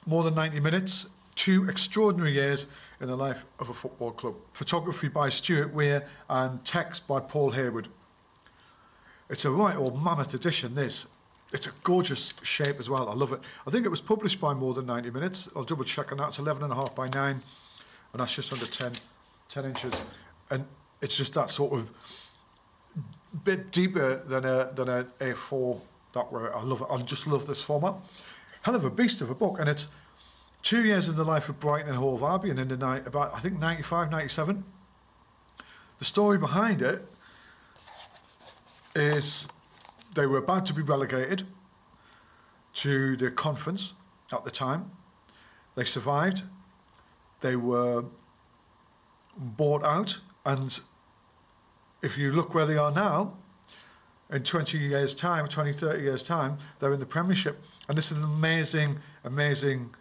more than 90 minutes, 2 extraordinary years in the life of a football club. Photography by Stewart Weir and text by Paul Hayward. It's a right old mammoth edition, this. It's a gorgeous shape as well. I love it. I think it was published by More Than 90 Minutes. I'll double check on that. It's 11.5 by 9, and that's just under 10 inches. And it's just that sort of bit deeper than a A4 that way. I love it. I just love this format. Hell of a beast of a book, and it's 2 years in the life of Brighton Hove Albion in the night about, I think, 95, 97. The story behind it is they were about to be relegated to the conference at the time. They survived. They were bought out, and if you look where they are now, in 20 years' time, 20, 30 years' time, they're in the Premiership. And this is an amazing, amazing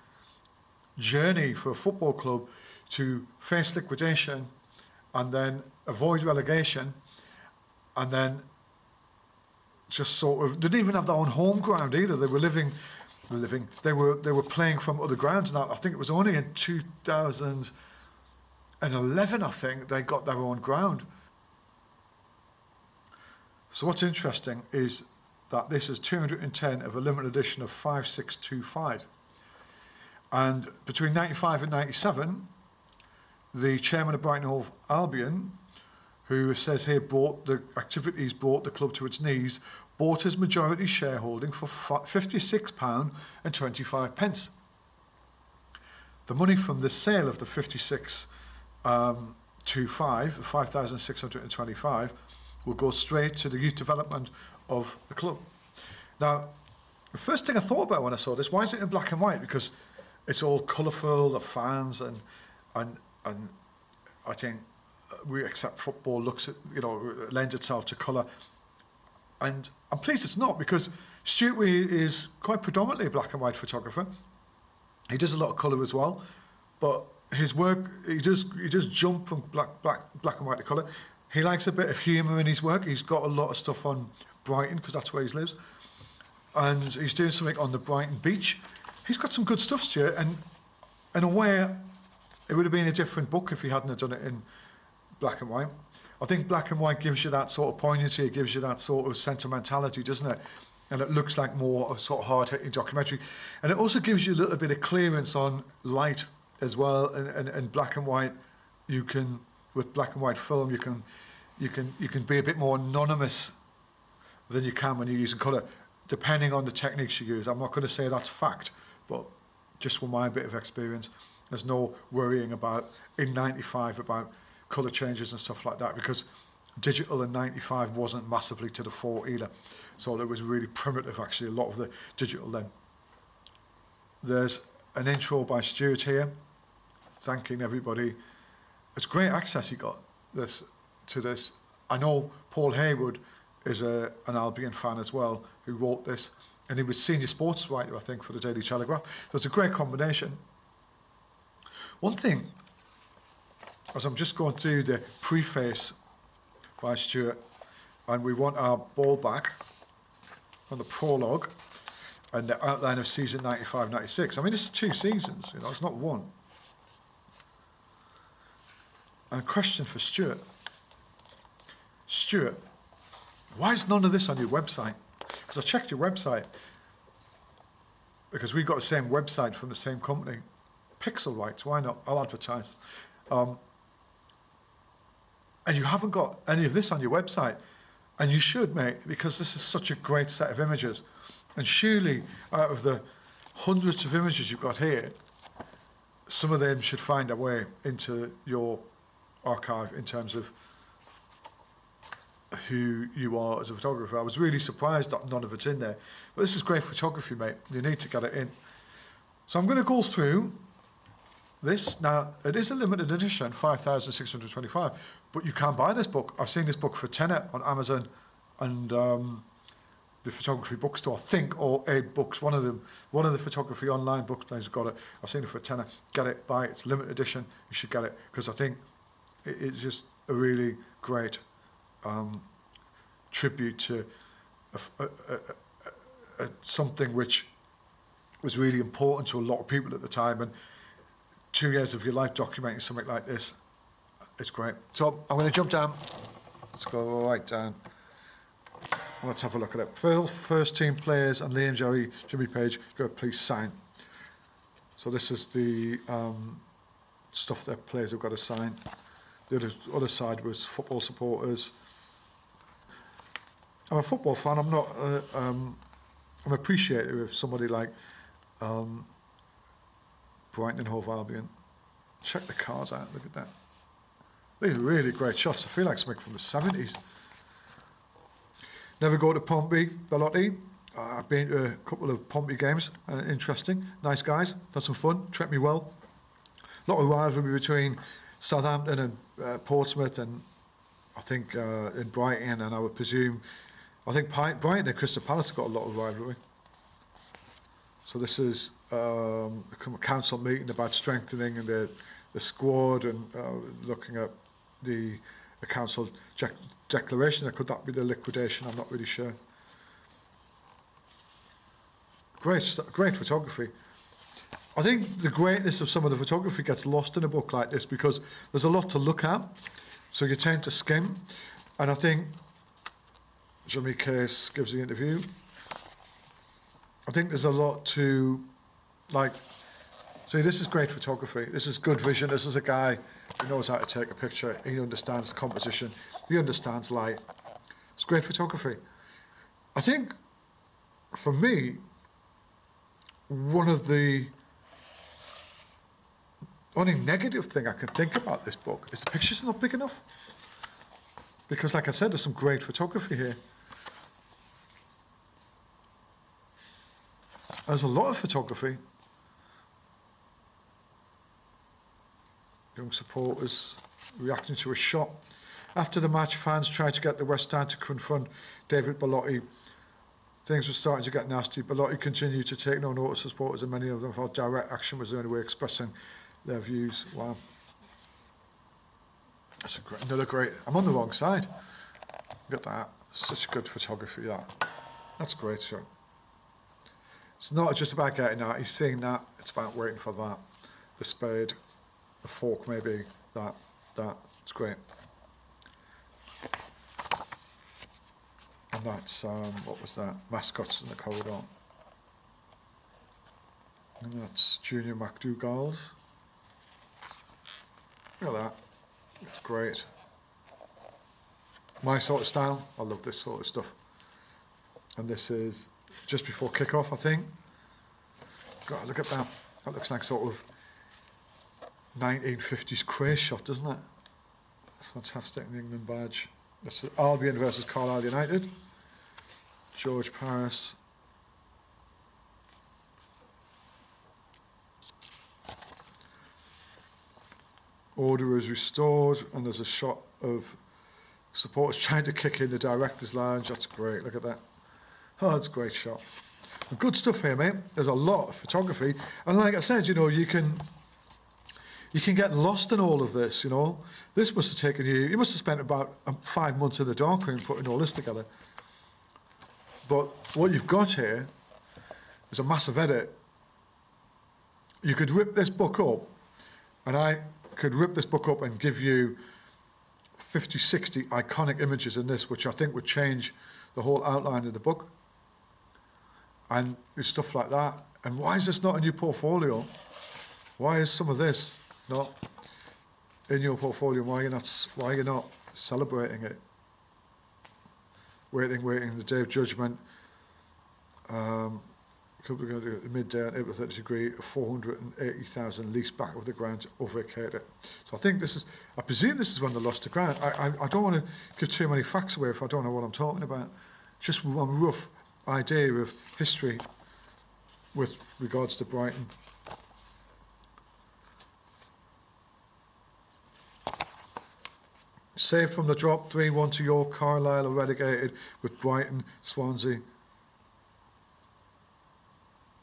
journey for a football club to face liquidation and then avoid relegation, and then just sort of, they didn't even have their own home ground either. They were they were playing from other grounds. Now, I think it was only in 2011, I think, they got their own ground. So what's interesting is that this is 210 of a limited edition of 5625. And between 95 and 97, the chairman of Brighton Hove Albion, who says here brought the club to its knees, bought his majority shareholding for £56.25. The money from the sale of the 5,625 will go straight to the youth development of the club. Now, the first thing I thought about when I saw this, why is it in black and white? Because it's all colourful, the fans, and I think we accept football looks at, lends itself to colour. And I'm pleased it's not, because Stewart Weir is quite predominantly a black and white photographer. He does a lot of colour as well, but his work, he does jump from black and white to colour. He likes a bit of humour in his work. He's got a lot of stuff on Brighton, because that's where he lives. And he's doing something on the Brighton beach. He's got some good stuff, Stuart, and in a way, it would have been a different book if he hadn't have done it in black and white. I think black and white gives you that sort of poignancy, it gives you that sort of sentimentality, doesn't it? And it looks like more of a sort of hard-hitting documentary. And it also gives you a little bit of clearance on light as well. And black and white, you can, with black and white film, you can be a bit more anonymous than you can when you're using colour, depending on the techniques you use. I'm not going to say that's fact, but just from my bit of experience, there's no worrying about, in 95, about colour changes and stuff like that, because digital in 95 wasn't massively to the fore either. So it was really primitive, actually, a lot of the digital then. There's an intro by Stewart here, thanking everybody. It's great access he got to this. I know Paul Hayward is an Albion fan as well, who wrote this, and he was senior sports writer, I think, for the Daily Telegraph. So it's a great combination. One thing, as I'm just going through the preface by Stewart, and we want our ball back on the prologue and the outline of season 95-96. I mean, this is 2 seasons, it's not one. And a question for Stewart. Stewart, why is none of this on your website? Because I checked your website, because we've got the same website from the same company. Pixel Rights, why not? I'll advertise. And you haven't got any of this on your website. And you should, mate, because this is such a great set of images. And surely, out of the hundreds of images you've got here, some of them should find their way into your archive in terms of who you are as a photographer. I was really surprised that none of it's in there. But this is great photography, mate. You need to get it in. So I'm going to go through this. Now, it is a limited edition, 5,625, but you can buy this book. I've seen this book for tenner on Amazon and the photography bookstore, I think, or Aid Books. One of the photography online book places got it. I've seen it for tenner. Get it, buy it. It's limited edition. You should get it, because I think it's just a really great tribute to something which was really important to a lot of people at the time, and 2 years of your life documenting something like this, it's great. So I'm going to jump down. Let's go right down. Let's have a look at it. First team players and Liam, Jerry, Jimmy Page, go please sign. So this is the stuff that players have got to sign. The other side was football supporters. I'm a football fan. I'm not. I'm appreciative of somebody like Brighton Hove Albion. Check the cars out. Look at that. These are really great shots. I feel like something from the 70s. Never go to Pompey, Bellotti. I've been to a couple of Pompey games. Interesting. Nice guys. Had some fun. Treat me well. A lot of rivalry between Southampton and Portsmouth, and I think in Brighton, and I would presume, I think Brighton and Crystal Palace have got a lot of rivalry. So this is a council meeting about strengthening the squad and looking at the council declaration. Could that be the liquidation? I'm not really sure. Great photography. I think the greatness of some of the photography gets lost in a book like this because there's a lot to look at, so you tend to skim. And I think Jimmy Case gives the interview. I think there's a lot to, like, see, this is great photography. This is good vision. This is a guy who knows how to take a picture. He understands composition. He understands light. It's great photography. I think, for me, one of the only negative thing I can think about this book is the pictures are not big enough. Because, like I said, there's some great photography here. There's a lot of photography. Young supporters reacting to a shot. After the match, fans tried to get the West Stand to confront David Bellotti. Things were starting to get nasty. Bellotti continued to take no notice of supporters, and many of them felt direct action was the only way of expressing their views. Wow. That's another great... I'm on the wrong side. Look at that. Such good photography, that. That's a great shot. It's not just about getting that. He's seeing that. It's about waiting for that. The spade, the fork maybe, that. It's great. And that's, what was that? Mascots in the corridor. And that's Junior McDougall's. Look at that. It's great. My sort of style. I love this sort of stuff. And this is just before kick-off, I think. God, look at that. That looks like sort of 1950s craze shot, doesn't it? It's fantastic. The England badge. That's Albion versus Carlisle United. George Paris. Order is restored, and there's a shot of supporters trying to kick in the director's lounge. That's great. Look at that. Oh, that's a great shot. Good stuff here, mate. There's a lot of photography, and like I said, you know, you can get lost in all of this. You know, this must have taken you. You must have spent about 5 months in the darkroom putting all this together. But what you've got here is a massive edit. You could rip this book up, and I could rip this book up and give you 50, 60 iconic images in this, which I think would change the whole outline of the book. And there's stuff like that. And why is this not in your portfolio? Why is some of this not in your portfolio? Why are you not celebrating it? Waiting, the day of judgment. Midday on April 30th degree, 480,000 leased back of the ground over vacated. So I think this is, I presume this is when they lost the ground. I don't want to give too many facts away if I don't know what I'm talking about. Just a rough idea of history with regards to Brighton. Saved from the drop, 3-1 to York. Carlisle are relegated with Brighton, Swansea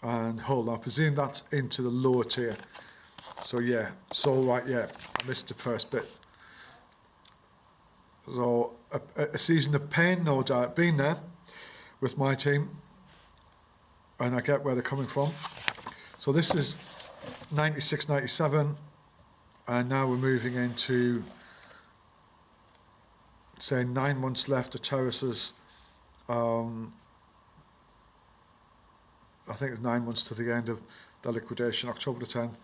and Hull. I presume that's into the lower tier. So yeah, I missed the first bit. So a season of pain, no doubt, been there with my team, and I get where they're coming from. So this is 96, 97, and now we're moving into, say, 9 months left of terraces. I think it's 9 months to the end of the liquidation, October the 10th.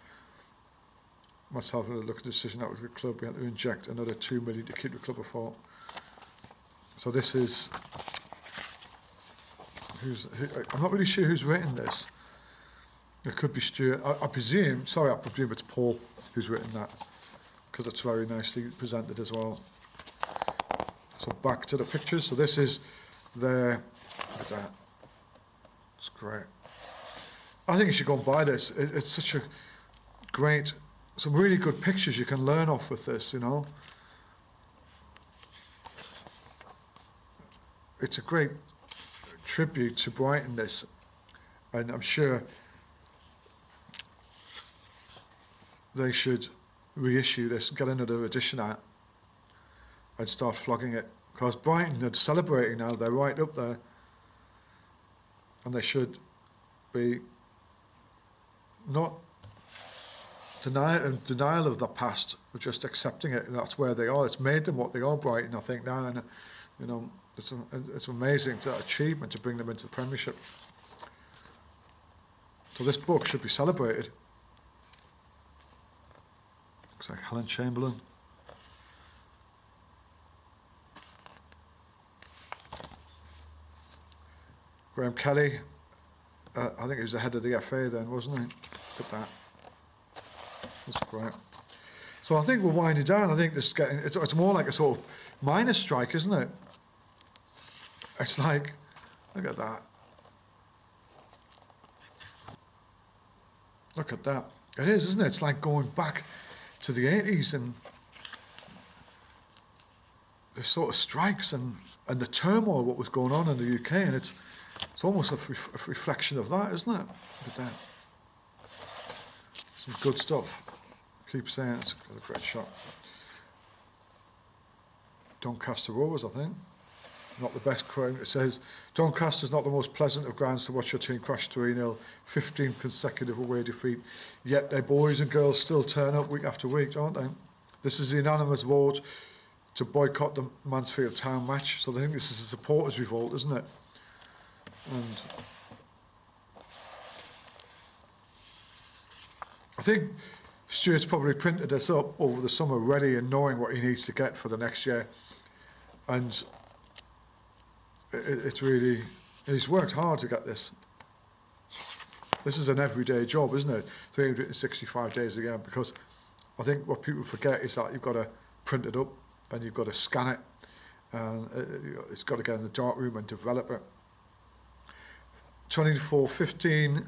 Myself and a look at the decision out with the club, we had to inject another 2 million to keep the club afloat. So this is, I'm not really sure who's written this. It could be Stewart. I presume it's Paul who's written that, because it's very nicely presented as well. So back to the pictures. So this is their, look at that. It's great. I think you should go and buy this. It's such a great, some really good pictures you can learn off with this, you know. It's a great tribute to Brighton, this, and I'm sure they should reissue this, get another edition out, and start flogging it, because Brighton are celebrating now. They're right up there, and they should be not denial of the past, but just accepting it. And that's where they are. It's made them what they are, Brighton, I think, now, and you know, it's amazing, that achievement to bring them into the Premiership. So this book should be celebrated. Looks like Helen Chamberlain. Graham Kelly, I think he was the head of the FA then, wasn't he? Look at that. That's great. So I think we're winding down. I think this is getting, it's more like a sort of miners' strike, isn't it? It's like, look at that. Look at that. It is, isn't it? It's like going back to the 80s and the sort of strikes and the turmoil, what was going on in the UK, and it's almost a reflection of that, isn't it? Look at that. Some good stuff. Keep saying it's a great shot. Doncaster Rovers, I think. Not the best crowd. It says, Doncaster's not the most pleasant of grounds to watch your team crash 3-0, 15 consecutive away defeat, yet their boys and girls still turn up week after week, don't they? This is the unanimous vote to boycott the Mansfield Town match, so I think this is a supporters' revolt, isn't it? And I think Stuart's probably printed this up over the summer, ready and knowing what he needs to get for the next year. And it's really, he's worked hard to get this. This is an everyday job, isn't it? 365 days a year, because I think what people forget is that you've got to print it up and you've got to scan it, and it's got to get in the darkroom and develop it. 24-15,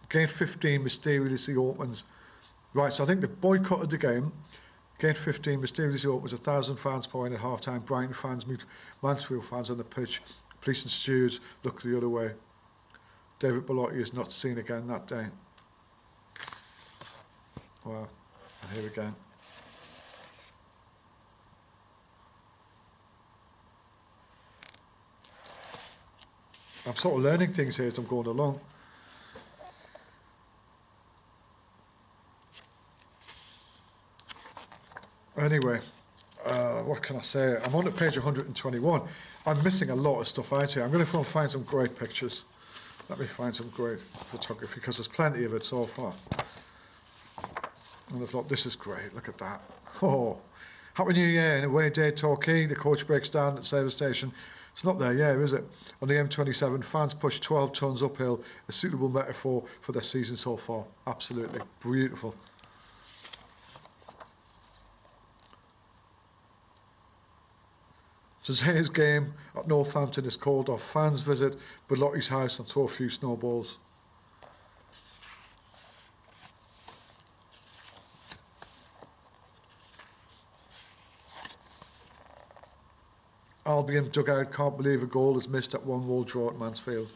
Game 15 mysteriously opens. Right, so I think they boycotted the game. Game 15 mysteriously opens, 1,000 fans pouring at half-time. Brighton fans meet Mansfield fans on the pitch. Police and stewards look the other way. David Bellotti is not seen again that day. Wow, and here again. I'm sort of learning things here as I'm going along. Anyway, what can I say? I'm on to page 121. I'm missing a lot of stuff out here. I'm going to find some great pictures. Let me find some great photography, because there's plenty of it so far. And I thought, this is great. Look at that. Oh, Happy New Year. In away day, Torquay. The coach breaks down at Sabre Station. It's not there yet, is it? On the M27, fans push 12 tonnes uphill. A suitable metaphor for their season so far. Absolutely beautiful. Today's game at Northampton is called off. Fans visit Bellotti's house and throw a few snowballs. Albion dugout can't believe a goal is missed at 1-1 draw at Mansfield.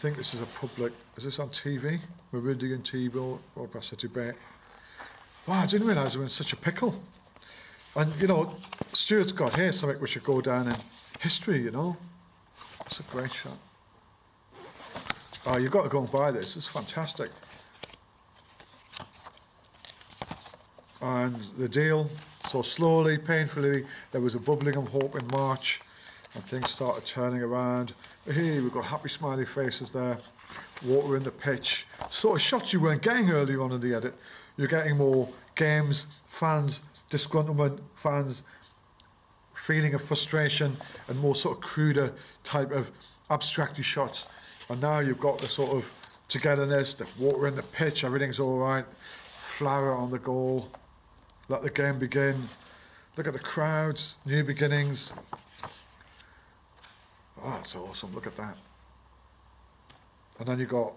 think this is a public, is this on TV? Meridian TV, or City Bay. Wow, I didn't realise we were in such a pickle. And, you know, Stewart's got here something which should go down in history, you know. It's a great shot. Oh, you've got to go and buy this. It's fantastic. And the deal, so slowly, painfully, there was a bubbling of hope in March, and things started turning around. Hey, we've got happy smiley faces there, water in the pitch. Sort of shots you weren't getting earlier on in the edit. You're getting more games, fans, disgruntlement, fans, feeling of frustration, and more sort of cruder type of abstracty shots. And now you've got the sort of togetherness, the water in the pitch, everything's all right. Flower on the goal. Let the game begin. Look at the crowds, new beginnings. Oh, that's awesome, look at that. And then you got,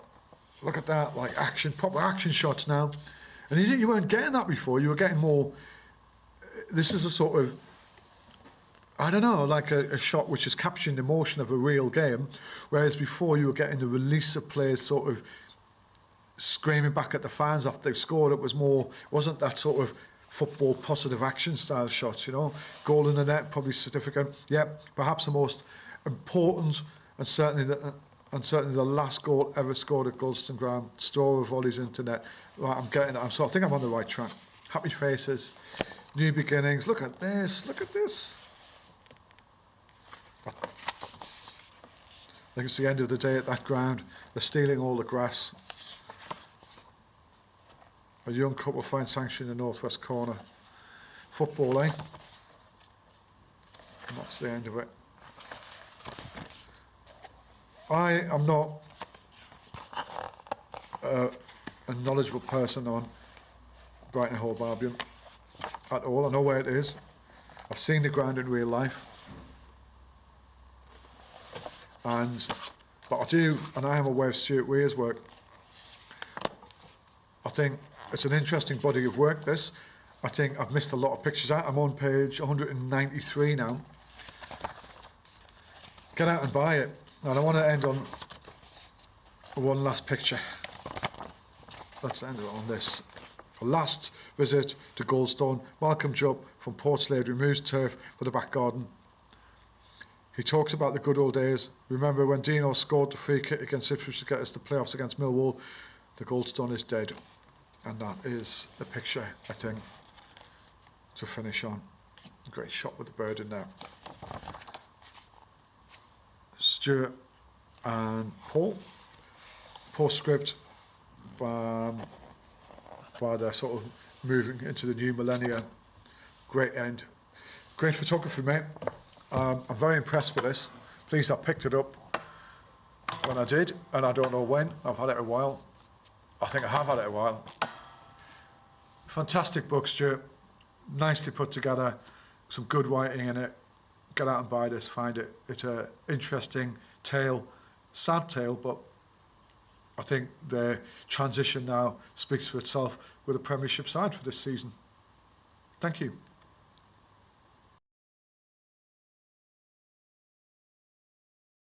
look at that, like action, proper action shots now. And you weren't getting that before, you were getting more, this is a sort of, I don't know, like a shot which is capturing the emotion of a real game, whereas before you were getting the release of players sort of screaming back at the fans after they've scored. It was more, wasn't that sort of football positive action style shots, you know. Goal in the net, probably significant. Yeah, perhaps the most important and certainly the last goal ever scored at Goldstone Ground. Storer volleys into net. Right, I'm getting it. I think I'm on the right track. Happy faces, new beginnings. Look at this. Look at this. I think it's the end of the day at that ground. They're stealing all the grass. A young couple find sanctuary in the northwest corner. Football, eh? And that's the end of it. I am not a knowledgeable person on Brighton Hove Albion at all. I know where it is. I've seen the ground in real life. But I do, and I am aware of Stewart Weir's work. I think it's an interesting body of work, this. I think I've missed a lot of pictures out. I'm on page 193 now. Get out and buy it. And I want to end on one last picture. Let's end it on this. A last visit to Goldstone. Malcolm Jupp from Portslade removes turf for the back garden. He talks about the good old days. Remember when Dino scored the free kick against Ipswich to get us to playoffs against Millwall? The Goldstone is dead. And that is the picture, I think, to finish on. A great shot with the bird in there. Stewart and Paul. Postscript by their sort of moving into the new millennia. Great end. Great photography, mate. I'm very impressed with this. Please, I picked it up when I did, and I don't know when. I've had it a while. I think I have had it a while. Fantastic book, Stuart. Nicely put together. Some good writing in it. Get out and buy this, find it. It's an interesting tale, sad tale, but I think the transition now speaks for itself with a Premiership side for this season. Thank you.